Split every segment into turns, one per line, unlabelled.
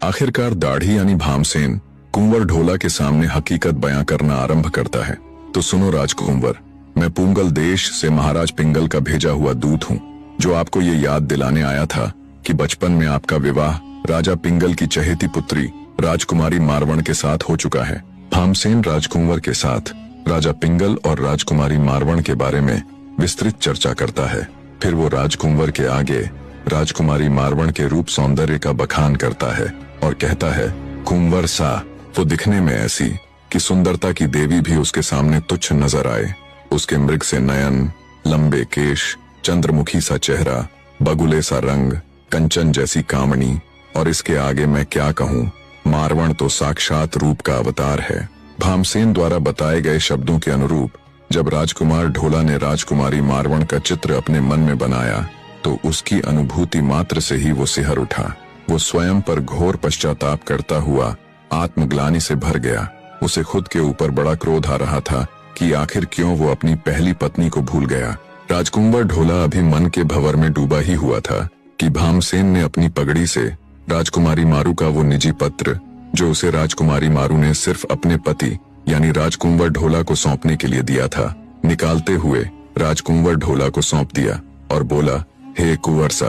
आखिरकार दाढ़ी यानी भामसेन कुंवर ढोला के सामने हकीकत बयां करना आरंभ करता है। तो सुनो राजकुंवर, मैं पूंगल देश से महाराज पिंगल का भेजा हुआ दूत हूँ, जो आपको ये याद दिलाने आया था कि बचपन में आपका विवाह राजा पिंगल की चहेती पुत्री राजकुमारी मारवण के साथ हो चुका है। भामसेन राजकुंवर के साथ राजा पिंगल और राजकुमारी मारवण के बारे में विस्तृत चर्चा करता है। फिर वो राजकुंवर के आगे राजकुमारी मारवण के रूप सौंदर्य का बखान करता है और कहता है, कुंवर सा वो दिखने में ऐसी कि सुंदरता की देवी भी उसके सामने तुच्छ नजर आए। उसके मृग से नयन, लंबे केश, चंद्रमुखी सा चेहरा, बगुले सा रंग, कंचन जैसी कामनी, और इसके आगे मैं क्या कहूँ, मारवण तो साक्षात रूप का अवतार है। भामसेन द्वारा बताए गए शब्दों के अनुरूप जब राजकुमार ढोला ने राजकुमारी मारवण का चित्र अपने मन में बनाया तो उसकी अनुभूति मात्र से ही वो सिहर उठा। वो स्वयं पर घोर पश्चाताप करता हुआ आत्मग्लानि से भर गया। उसे खुद के ऊपर बड़ा क्रोध आ रहा था कि आखिर क्यों वो अपनी पहली पत्नी को भूल गया। राजकुंवर ढोला अभी मन के भंवर में डूबा ही हुआ था कि भामसेन ने अपनी पगड़ी से राजकुमारी मारू का वो निजी पत्र, जो उसे राजकुमारी मारू ने सिर्फ अपने पति यानी राजकुंवर ढोला को सौंपने के लिए दिया था, निकालते हुए राजकुंवर ढोला को सौंप दिया और बोला, हे कुंवर सा,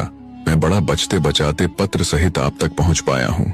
मैं बड़ा बचते बचाते पत्र सहित आप तक पहुंच पाया हूँ।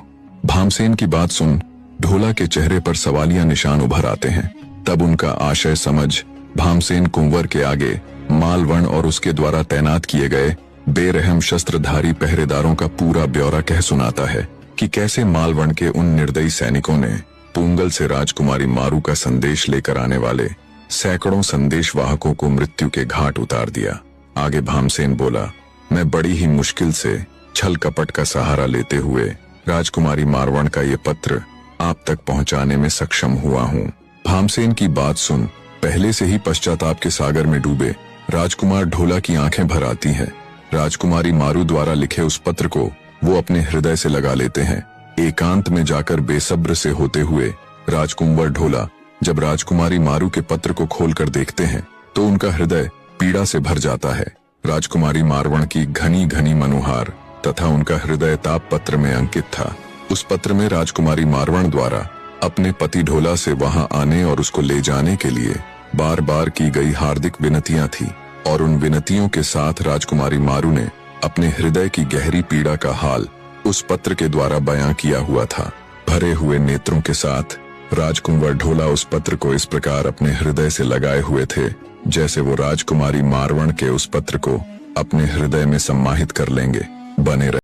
भामसेन की बात सुन ढोला के चेहरे पर सवालिया निशान उभर आते हैं। तब उनका आशय समझ भामसेन कुंवर के आगे मालवण और उसके द्वारा तैनात किए गए बेरहम शस्त्रधारी पहरेदारों का पूरा ब्यौरा कह सुनाता है कि कैसे मालवण के उन निर्दयी सैनिकों ने पूंगल से राजकुमारी मारू का संदेश लेकर आने वाले सैकड़ों संदेशवाहकों को मृत्यु के घाट उतार दिया। आगे भामसेन बोला, मैं बड़ी ही मुश्किल से छल कपट का सहारा लेते हुए राजकुमारी मारवण का ये पत्र आप तक पहुंचाने में सक्षम हुआ हूँ। भामसेन की बात सुन पहले से ही पश्चाताप के सागर में डूबे राजकुमार ढोला की आंखें भर आती हैं। राजकुमारी मारू द्वारा लिखे उस पत्र को वो अपने हृदय से लगा लेते हैं। एकांत में जाकर बेसब्र से होते हुए राजकुंवर ढोला जब राजकुमारी मारू के पत्र को खोलकर देखते हैं तो उनका हृदय पीड़ा से भर जाता है। राजकुमारी मारवण की घनी घनी मनोहार तथा उनका हृदय ताप पत्र में अंकित था। उस पत्र में राजकुमारी मारवण द्वारा अपने पति ढोला से वहां आने और उसको ले जाने के लिए बार बार की गई हार्दिक विनतियां थी, और उन विनतियों के साथ राजकुमारी मारू ने अपने हृदय की गहरी पीड़ा का हाल उस पत्र के द्वारा बयां किया हुआ था। भरे हुए नेत्रों के साथ राजकुंवर ढोला उस पत्र को इस प्रकार अपने हृदय से लगाए हुए थे जैसे वो राजकुमारी मारवण के उस पत्र को अपने हृदय में सम्माहित कर लेंगे। बने रहे।